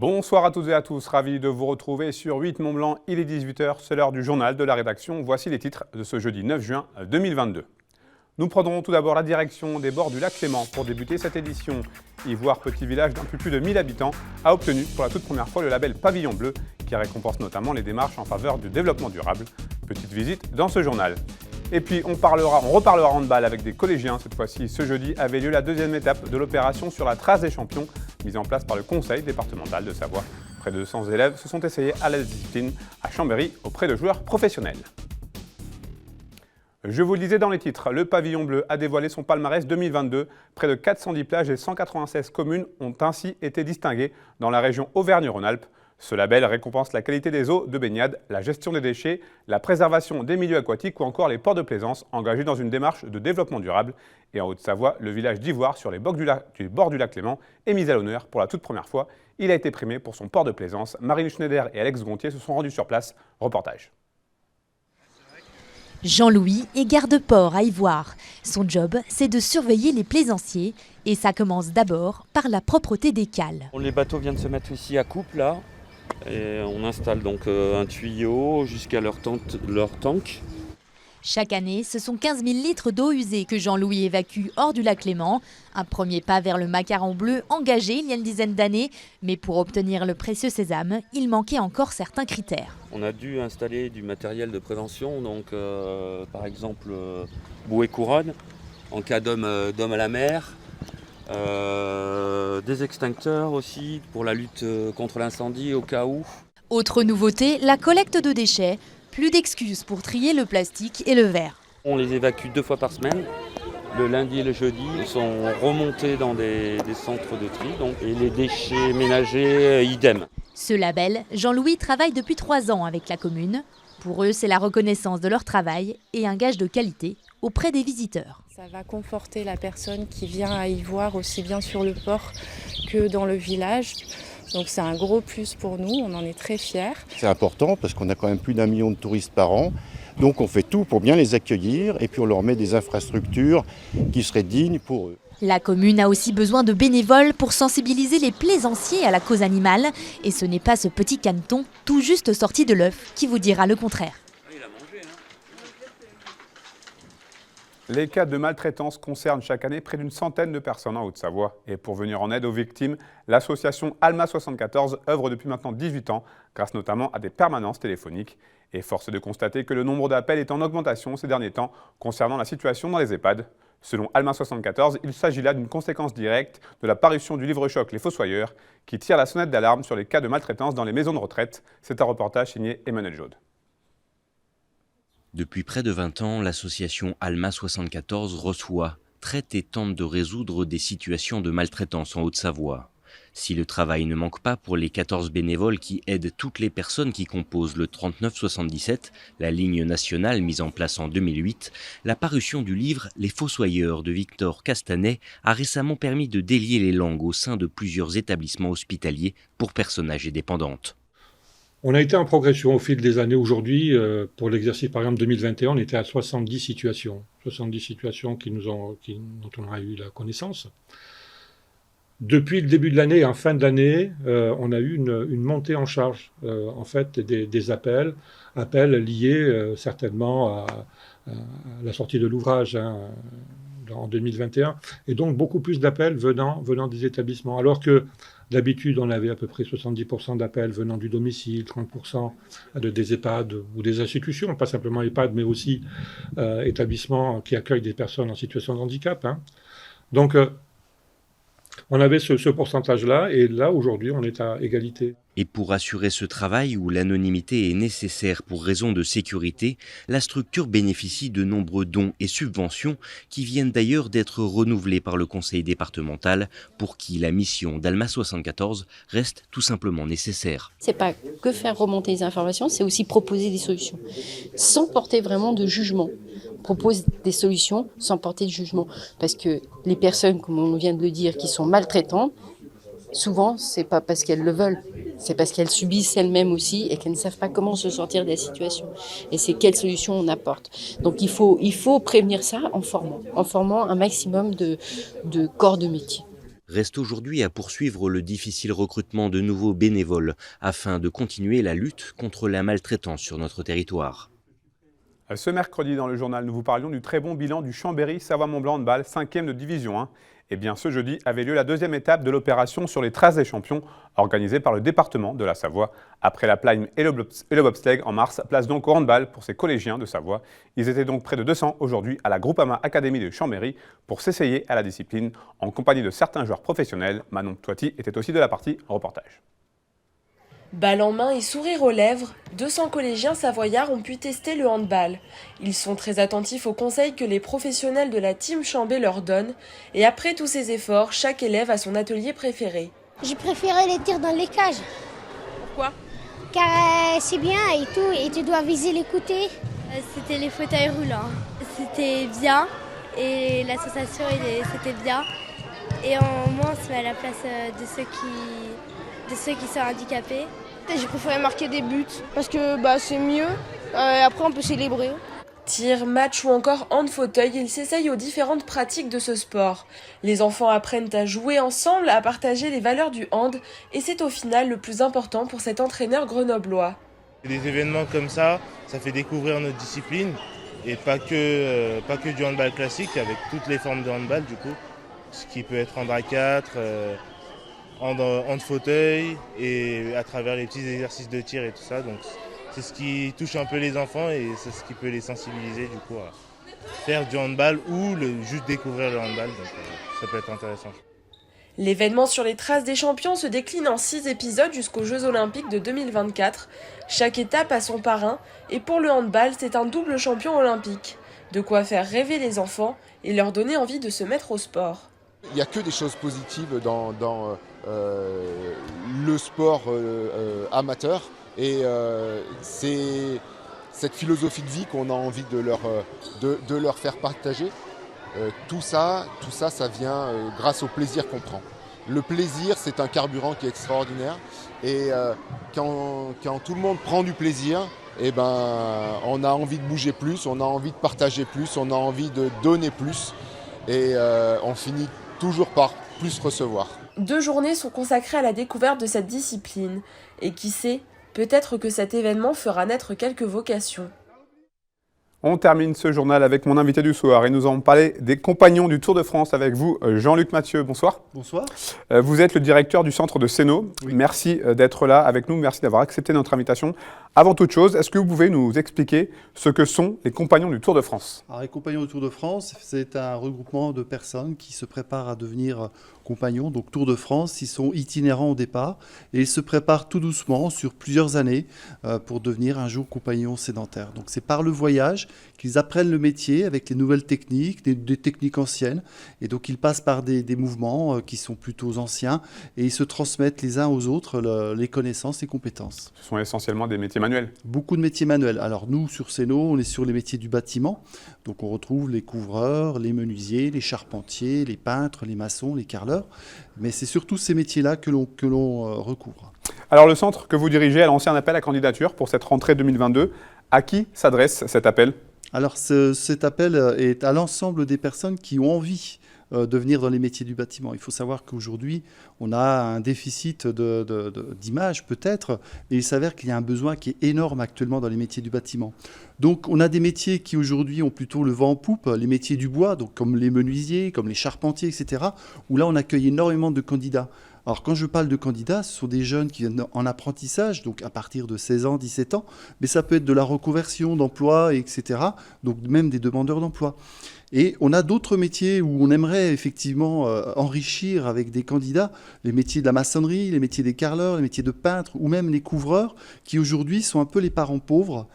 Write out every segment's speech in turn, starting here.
Bonsoir à toutes et à tous, ravi de vous retrouver sur 8 Mont-Blanc, il est 18h, c'est l'heure du journal de la rédaction. Voici les titres de ce jeudi 9 juin 2022. Nous prendrons tout d'abord la direction des bords du lac Clément pour débuter cette édition. Ivoire, petit village d'un peu plus de 1000 habitants, a obtenu pour la toute première fois le label Pavillon Bleu, qui récompense notamment les démarches en faveur du développement durable. Petite visite dans ce journal. Et puis on reparlera handball avec des collégiens. Cette fois-ci, ce jeudi, avait lieu la deuxième étape de l'opération sur la trace des champions, mise en place par le conseil départemental de Savoie. Près de 200 élèves se sont essayés à la discipline à Chambéry auprès de joueurs professionnels. Je vous le disais dans les titres, le Pavillon Bleu a dévoilé son palmarès 2022. Près de 410 plages et 196 communes ont ainsi été distinguées dans la région Auvergne-Rhône-Alpes. Ce label récompense la qualité des eaux de baignade, la gestion des déchets, la préservation des milieux aquatiques ou encore les ports de plaisance engagés dans une démarche de développement durable. Et en Haute-Savoie, le village d'Ivoire sur les bords du lac Clément est mis à l'honneur pour la toute première fois. Il a été primé pour son port de plaisance. Marine Schneider et Alex Gontier se sont rendus sur place. Reportage. Jean-Louis est garde-port à Ivoire. Son job, c'est de surveiller les plaisanciers. Et ça commence d'abord par la propreté des cales. Les bateaux viennent se mettre ici à coupe là. Et on installe donc un tuyau jusqu'à leur tank. Chaque année, ce sont 15 000 litres d'eau usée que Jean-Louis évacue hors du lac Clément. Un premier pas vers le macaron bleu engagé il y a une dizaine d'années. Mais pour obtenir le précieux sésame, il manquait encore certains critères. On a dû installer du matériel de prévention, donc par exemple bouée couronne en cas d'homme à la mer. Des extincteurs aussi pour la lutte contre l'incendie au cas où. Autre nouveauté, la collecte de déchets. Plus d'excuses pour trier le plastique et le verre. On les évacue 2 fois par semaine. Le lundi et le jeudi, ils sont remontés dans des centres de tri. Et les déchets ménagers, idem. Ce label, Jean-Louis travaille depuis 3 ans avec la commune. Pour eux, c'est la reconnaissance de leur travail et un gage de qualité auprès des visiteurs. Ça va conforter la personne qui vient à Ivoire aussi bien sur le port que dans le village. Donc c'est un gros plus pour nous, on en est très fiers. C'est important parce qu'on a quand même plus d'1 million de touristes par an. Donc on fait tout pour bien les accueillir et puis on leur met des infrastructures qui seraient dignes pour eux. La commune a aussi besoin de bénévoles pour sensibiliser les plaisanciers à la cause animale. Et ce n'est pas ce petit caneton tout juste sorti de l'œuf qui vous dira le contraire. Les cas de maltraitance concernent chaque année près d'une centaine de personnes en Haute-Savoie. Et pour venir en aide aux victimes, l'association Alma 74 œuvre depuis maintenant 18 ans, grâce notamment à des permanences téléphoniques. Et force est de constater que le nombre d'appels est en augmentation ces derniers temps concernant la situation dans les EHPAD. Selon Alma 74, il s'agit là d'une conséquence directe de la parution du livre-choc Les Fossoyeurs, qui tire la sonnette d'alarme sur les cas de maltraitance dans les maisons de retraite. C'est un reportage signé Emmanuel Jaude. Depuis près de 20 ans, l'association Alma 74 reçoit, traite et tente de résoudre des situations de maltraitance en Haute-Savoie. Si le travail ne manque pas pour les 14 bénévoles qui aident toutes les personnes qui composent le 3977, la ligne nationale mise en place en 2008, la parution du livre Les Fossoyeurs de Victor Castanet a récemment permis de délier les langues au sein de plusieurs établissements hospitaliers pour personnes âgées dépendantes. On a été en progression au fil des années. Aujourd'hui, pour l'exercice par exemple 2021, on était à 70 situations. 70 situations dont on a eu la connaissance. Depuis le début de l'année, en fin de l'année, on a eu une montée en charge en fait, des appels liés certainement à la sortie de l'ouvrage en 2021. Et donc beaucoup plus d'appels venant des établissements. Alors que d'habitude, on avait à peu près 70% d'appels venant du domicile, 30% des EHPAD ou des institutions, pas simplement EHPAD, mais aussi établissements qui accueillent des personnes en situation de handicap. Donc, on avait ce pourcentage-là, et là, aujourd'hui, on est à égalité. Et pour assurer ce travail où l'anonymité est nécessaire pour raison de sécurité, la structure bénéficie de nombreux dons et subventions qui viennent d'ailleurs d'être renouvelés par le conseil départemental pour qui la mission d'Alma 74 reste tout simplement nécessaire. C'est pas que faire remonter les informations, c'est aussi proposer des solutions, sans porter vraiment de jugement. On propose des solutions sans porter de jugement, parce que les personnes, comme on vient de le dire, qui sont maltraitantes, souvent, c'est pas parce qu'elles le veulent, c'est parce qu'elles subissent elles-mêmes aussi et qu'elles ne savent pas comment se sortir de la situation. Et c'est quelle solution on apporte. Donc il faut prévenir ça en formant un maximum de corps de métier. Reste aujourd'hui à poursuivre le difficile recrutement de nouveaux bénévoles afin de continuer la lutte contre la maltraitance sur notre territoire. Ce mercredi, dans le journal, nous vous parlions du très bon bilan du Chambéry Savoie-Mont-Blanc handball, 5e de division 1. Eh bien, ce jeudi avait lieu la deuxième étape de l'opération sur les traces des champions, organisée par le département de la Savoie. Après la plime et le bobsleigh en mars, place donc au handball pour ces collégiens de Savoie. Ils étaient donc près de 200 aujourd'hui à la Groupama Academy de Chambéry pour s'essayer à la discipline, en compagnie de certains joueurs professionnels. Manon Toiti était aussi de la partie reportage. Balle en main et sourire aux lèvres, 200 collégiens savoyards ont pu tester le handball. Ils sont très attentifs aux conseils que les professionnels de la team Chambé leur donnent. Et après tous ces efforts, chaque élève a son atelier préféré. J'ai préféré les tirs dans les cages. Pourquoi ? Car c'est bien et tout, et tu dois viser les côtés. C'était les fauteuils roulants. C'était bien et la sensation c'était bien. Et au moins on se met à la place de ceux qui sont handicapés. J'ai préféré marquer des buts parce que c'est mieux. Après, on peut célébrer. Tir, match ou encore hand-fauteuil, ils s'essayent aux différentes pratiques de ce sport. Les enfants apprennent à jouer ensemble, à partager les valeurs du hand, et c'est au final le plus important pour cet entraîneur grenoblois. Des événements comme ça fait découvrir notre discipline, et pas que du handball classique, avec toutes les formes de handball du coup, ce qui peut être hand à 4, hand fauteuil et à travers les petits exercices de tir et tout ça. Donc c'est ce qui touche un peu les enfants et c'est ce qui peut les sensibiliser du coup à faire du handball ou juste découvrir le handball. Donc ça peut être intéressant. L'événement sur les traces des champions se décline en 6 épisodes jusqu'aux Jeux Olympiques de 2024. Chaque étape a son parrain et pour le handball, c'est un double champion olympique. De quoi faire rêver les enfants et leur donner envie de se mettre au sport. Il n'y a que des choses positives dans le sport amateur et c'est cette philosophie de vie qu'on a envie de leur faire partager. Tout ça, ça vient grâce au plaisir qu'on prend. Le plaisir, c'est un carburant qui est extraordinaire et quand tout le monde prend du plaisir, on a envie de bouger plus, on a envie de partager plus, on a envie de donner plus et on finit toujours par plus recevoir. 2 journées sont consacrées à la découverte de cette discipline. Et qui sait, peut-être que cet événement fera naître quelques vocations. On termine ce journal avec mon invité du soir et nous allons parler des compagnons du Tour de France avec vous, Jean-Luc Mathieu. Bonsoir. Bonsoir. Vous êtes le directeur du centre de Sénaux. Oui. Merci d'être là avec nous, merci d'avoir accepté notre invitation. Avant toute chose, est-ce que vous pouvez nous expliquer ce que sont les compagnons du Tour de France ? Alors, les compagnons du Tour de France, c'est un regroupement de personnes qui se préparent à devenir compagnons. Donc Tour de France, ils sont itinérants au départ et ils se préparent tout doucement sur plusieurs années pour devenir un jour compagnons sédentaires. Donc c'est par le voyage qu'ils apprennent le métier avec les nouvelles techniques, des techniques anciennes. Et donc ils passent par des mouvements qui sont plutôt anciens et ils se transmettent les uns aux autres les connaissances et compétences. Ce sont essentiellement des métiers manuels ? Beaucoup de métiers manuels. Alors nous, sur Sénaux, on est sur les métiers du bâtiment. Donc on retrouve les couvreurs, les menuisiers, les charpentiers, les peintres, les maçons, les carreleurs. Mais c'est surtout ces métiers-là que l'on recouvre. Alors le centre que vous dirigez a lancé un appel à candidature pour cette rentrée 2022. À qui s'adresse cet appel ? Alors cet appel est à l'ensemble des personnes qui ont envie de venir dans les métiers du bâtiment. Il faut savoir qu'aujourd'hui, on a un déficit d'images peut-être, mais il s'avère qu'il y a un besoin qui est énorme actuellement dans les métiers du bâtiment. Donc on a des métiers qui aujourd'hui ont plutôt le vent en poupe, les métiers du bois, donc comme les menuisiers, comme les charpentiers, etc., où là on accueille énormément de candidats. Alors quand je parle de candidats, ce sont des jeunes qui viennent en apprentissage, donc à partir de 16 ans, 17 ans, mais ça peut être de la reconversion d'emploi, etc., donc même des demandeurs d'emploi. Et on a d'autres métiers où on aimerait effectivement enrichir avec des candidats, les métiers de la maçonnerie, les métiers des carreleurs, les métiers de peintres ou même les couvreurs qui aujourd'hui sont un peu les parents pauvres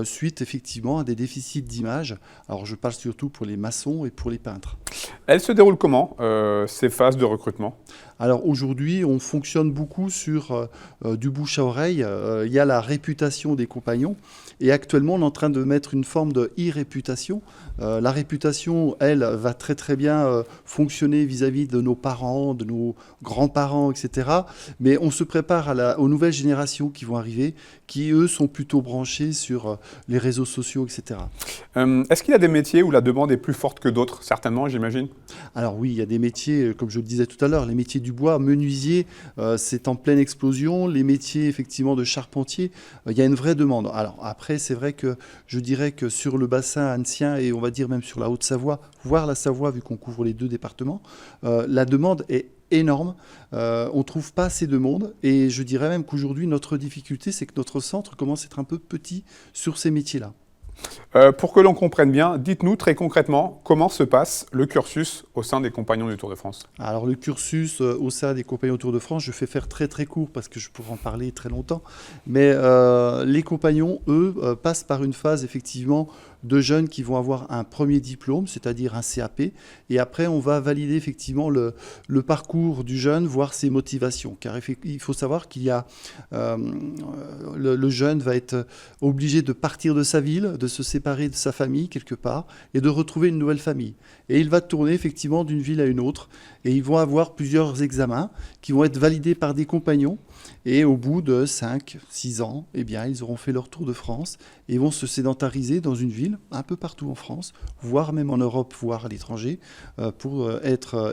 suite effectivement à des déficits d'image. Alors je parle surtout pour les maçons et pour les peintres. Elles se déroulent comment ces phases de recrutement ? Alors aujourd'hui, on fonctionne beaucoup sur du bouche à oreille. Il y a la réputation des compagnons et actuellement on est en train de mettre une forme de e-réputation. La réputation, elle, va très très bien fonctionner vis-à-vis de nos parents, de nos grands-parents, etc. Mais on se prépare aux nouvelles générations qui vont arriver, qui eux sont plutôt branchés sur sur les réseaux sociaux, etc. Est-ce qu'il y a des métiers où la demande est plus forte que d'autres? Certainement, j'imagine. Alors oui, il y a des métiers, comme je le disais tout à l'heure, les métiers du bois, menuisier, c'est en pleine explosion. Les métiers effectivement de charpentier, il y a une vraie demande. Alors après, c'est vrai que je dirais que sur le bassin annecyen et on va dire même sur la Haute-Savoie, voire la Savoie, vu qu'on couvre les deux départements, la demande est énorme. On ne trouve pas assez de monde et je dirais même qu'aujourd'hui, notre difficulté, c'est que notre centre commence à être un peu petit sur ces métiers-là. Pour que l'on comprenne bien, dites-nous très concrètement comment se passe le cursus au sein des Compagnons du Tour de France. Alors le cursus au sein des Compagnons du Tour de France, je fais faire très très court parce que je pourrais en parler très longtemps. Mais les compagnons, eux, passent par une phase effectivement de jeunes qui vont avoir un premier diplôme, c'est-à-dire un CAP. Et après, on va valider effectivement le parcours du jeune, voir ses motivations. Car il faut savoir qu'il y a le jeune va être obligé de partir de sa ville, de se séparer de sa famille quelque part et de retrouver une nouvelle famille. Et il va tourner effectivement d'une ville à une autre et ils vont avoir plusieurs examens qui vont être validés par des compagnons et au bout de 5-6 ans, eh bien, ils auront fait leur tour de France et vont se sédentariser dans une ville un peu partout en France, voire même en Europe, voire à l'étranger, pour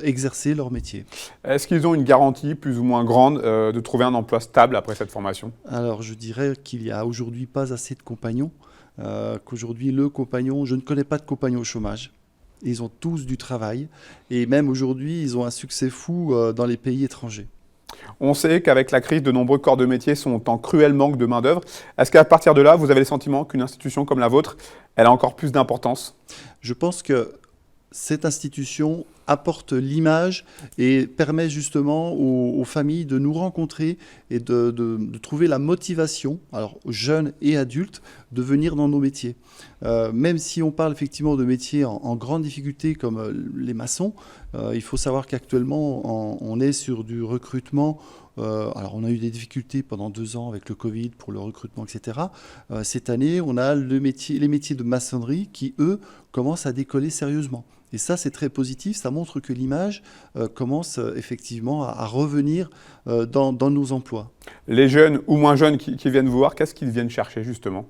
exercer leur métier. Est-ce qu'ils ont une garantie plus ou moins grande de trouver un emploi stable après cette formation? Alors je dirais qu'il n'y a aujourd'hui pas assez de compagnons. Qu'aujourd'hui, le compagnon, je ne connais pas de compagnon au chômage. Ils ont tous du travail et même aujourd'hui, ils ont un succès fou dans les pays étrangers. On sait qu'avec la crise, de nombreux corps de métier sont en cruel manque de main-d'œuvre. Est-ce qu'à partir de là, vous avez le sentiment qu'une institution comme la vôtre, elle a encore plus d'importance? Je pense que cette institution apporte l'image et permet justement aux familles de nous rencontrer et de trouver la motivation, alors jeunes et adultes, de venir dans nos métiers. Même si on parle effectivement de métiers en grande difficulté comme les maçons, il faut savoir qu'actuellement on est sur du recrutement. Alors on a eu des difficultés pendant 2 ans avec le Covid pour le recrutement, etc. Cette année, on a les métiers de maçonnerie qui, eux, commencent à décoller sérieusement. Et ça, c'est très positif. Ça montre que l'image commence effectivement à revenir dans nos emplois. Les jeunes ou moins jeunes qui viennent vous voir, qu'est-ce qu'ils viennent chercher justement?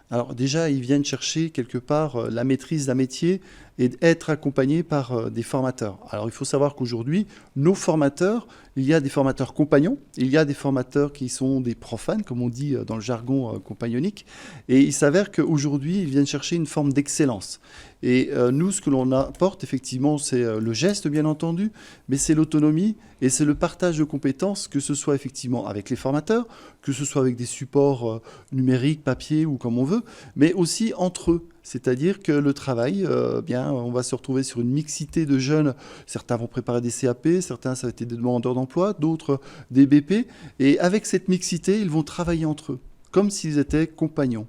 Alors déjà, ils viennent chercher quelque part la maîtrise d'un métier et être accompagnés par des formateurs. Alors il faut savoir qu'aujourd'hui, nos formateurs, il y a des formateurs compagnons, il y a des formateurs qui sont des profanes, comme on dit dans le jargon compagnonique, et il s'avère qu'aujourd'hui, ils viennent chercher une forme d'excellence. Et nous, ce que l'on apporte, effectivement, c'est le geste, bien entendu, mais c'est l'autonomie et c'est le partage de compétences, que ce soit effectivement avec les formateurs, que ce soit avec des supports numériques, papier ou comme on veut, mais aussi entre eux. C'est-à-dire que le travail, on va se retrouver sur une mixité de jeunes. Certains vont préparer des CAP, certains, ça va être des demandeurs d'emploi, d'autres des BP. Et avec cette mixité, ils vont travailler entre eux, comme s'ils étaient compagnons.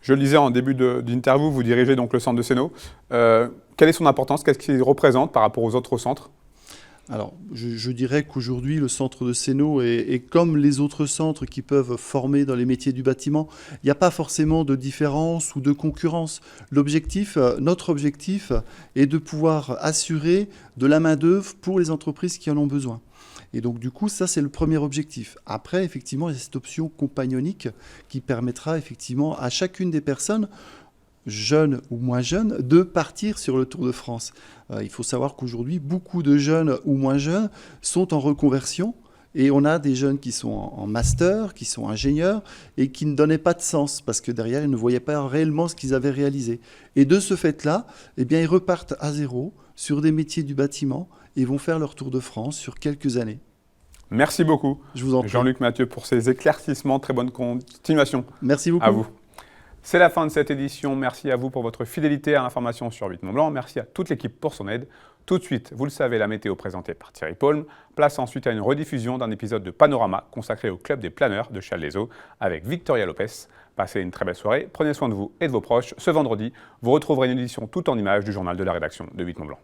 Je le disais en début d'interview, vous dirigez donc le centre de Sénaux. Quelle est son importance? Qu'est-ce qu'il représente par rapport aux autres centres? Alors, je dirais qu'aujourd'hui, le centre de Sénaux est comme les autres centres qui peuvent former dans les métiers du bâtiment. Il n'y a pas forcément de différence ou de concurrence. Notre objectif est de pouvoir assurer de la main-d'œuvre pour les entreprises qui en ont besoin. Et donc, du coup, ça, c'est le premier objectif. Après, effectivement, il y a cette option compagnonique qui permettra effectivement à chacune des personnes, jeunes ou moins jeunes, de partir sur le Tour de France. Il faut savoir qu'aujourd'hui, beaucoup de jeunes ou moins jeunes sont en reconversion et on a des jeunes qui sont en master, qui sont ingénieurs et qui ne donnaient pas de sens parce que derrière, ils ne voyaient pas réellement ce qu'ils avaient réalisé. Et de ce fait-là, eh bien, ils repartent à zéro sur des métiers du bâtiment et vont faire leur Tour de France sur quelques années. Merci beaucoup, je vous en prie. Jean-Luc Mathieu, pour ces éclaircissements. Très bonne continuation. Merci beaucoup. À vous. C'est la fin de cette édition. Merci à vous pour votre fidélité à l'information sur 8 Mont-Blanc. Merci à toute l'équipe pour son aide. Tout de suite, vous le savez, la météo présentée par Thierry Paulme. Place ensuite à une rediffusion d'un épisode de Panorama consacré au club des planeurs de Challes-les-Eaux avec Victoria Lopez. Passez une très belle soirée. Prenez soin de vous et de vos proches. Ce vendredi, vous retrouverez une édition tout en images du journal de la rédaction de 8 Mont-Blanc.